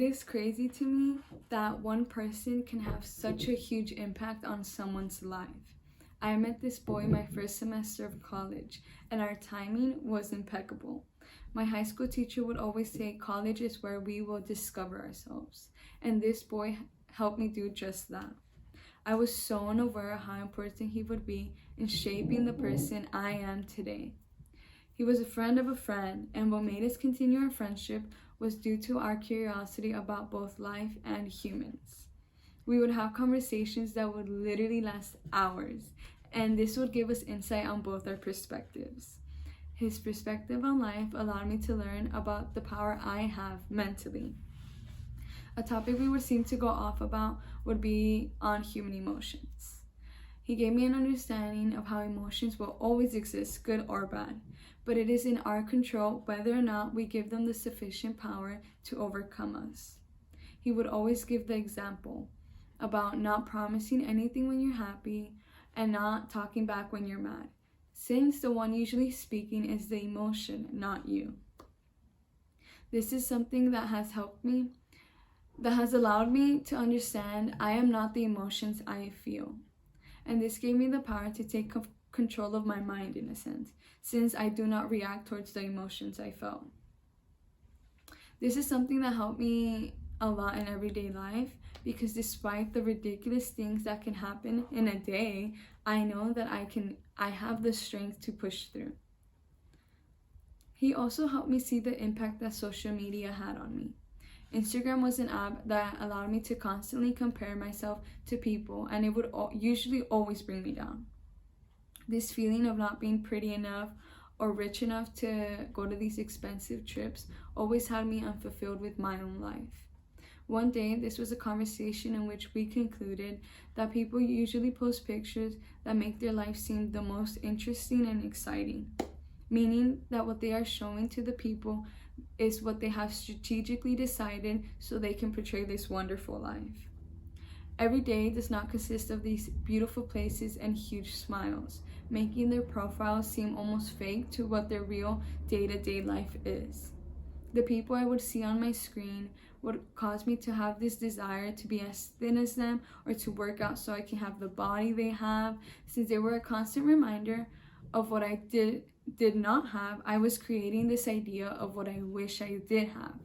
It is crazy to me that one person can have such a huge impact on someone's life. I met this boy my first semester of college, and our timing was impeccable. My high school teacher would always say college is where we will discover ourselves, and this boy helped me do just that. I was so unaware of how important he would be in shaping the person I am today. He was a friend of a friend, and what made us continue our friendship was due to our curiosity about both life and humans. We would have conversations that would literally last hours, and this would give us insight on both our perspectives. His perspective on life allowed me to learn about the power I have mentally. A topic we would seem to go off about would be on human emotions. He gave me an understanding of how emotions will always exist, good or bad, but it is in our control whether or not we give them the sufficient power to overcome us. He would always give the example about not promising anything when you're happy and not talking back when you're mad, since the one usually speaking is the emotion, not you. This is something that has helped me, that has allowed me to understand I am not the emotions I feel. And this gave me the power to take control of my mind in a sense, since I do not react towards the emotions I felt. This is something that helped me a lot in everyday life, because despite the ridiculous things that can happen in a day, I know that I have the strength to push through. He also helped me see the impact that social media had on me. Instagram was an app that allowed me to constantly compare myself to people, and it would usually always bring me down. This feeling of not being pretty enough or rich enough to go to these expensive trips always had me unfulfilled with my own life. One day, this was a conversation in which we concluded that people usually post pictures that make their life seem the most interesting and exciting, meaning that what they are showing to the people is what they have strategically decided so they can portray this wonderful life. Every day does not consist of these beautiful places and huge smiles, making their profiles seem almost fake to what their real day-to-day life is. The people I would see on my screen would cause me to have this desire to be as thin as them or to work out so I can have the body they have. Since they were a constant reminder of what I did not have, I was creating this idea of what I wish I did have.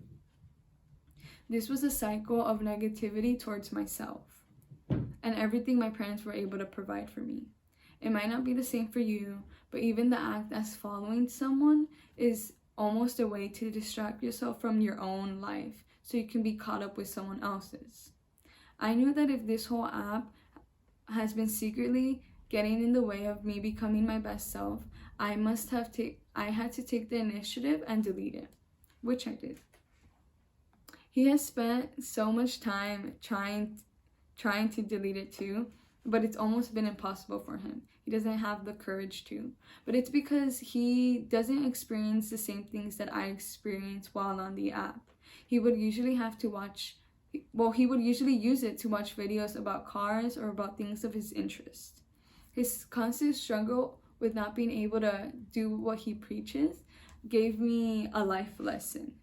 This was a cycle of negativity towards myself and everything my parents were able to provide for me. It might not be the same for you, but even the act as following someone is almost a way to distract yourself from your own life so you can be caught up with someone else's. I knew that if this whole app has been secretly getting in the way of me becoming my best self, I had to take the initiative and delete it, which I did. He has spent so much time trying to delete it too, but it's almost been impossible for him. He doesn't have the courage to, but it's because he doesn't experience the same things that I experience while on the app. He would usually he would usually use it to watch videos about cars or about things of his interest. His constant struggle with not being able to do what he preaches gave me a life lesson.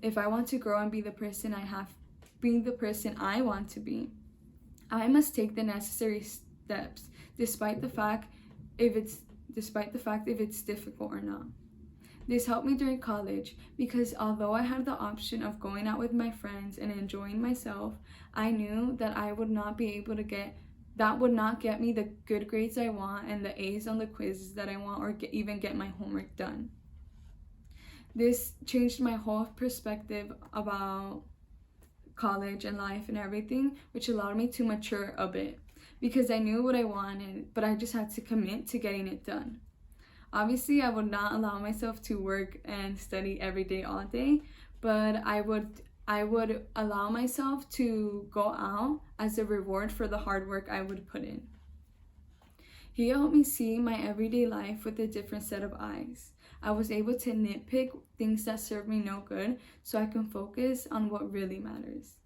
If I want to grow and be the person I want to be, I must take the necessary steps, despite the fact if it's difficult or not. This helped me during college because although I had the option of going out with my friends and enjoying myself, I knew that that would not get me the good grades I want and the A's on the quizzes that I want, or even get my homework done. This changed my whole perspective about college and life and everything, which allowed me to mature a bit because I knew what I wanted, but I just had to commit to getting it done. Obviously, I would not allow myself to work and study every day all day, but I would allow myself to go out as a reward for the hard work I would put in. He helped me see my everyday life with a different set of eyes. I was able to nitpick things that serve me no good so I can focus on what really matters.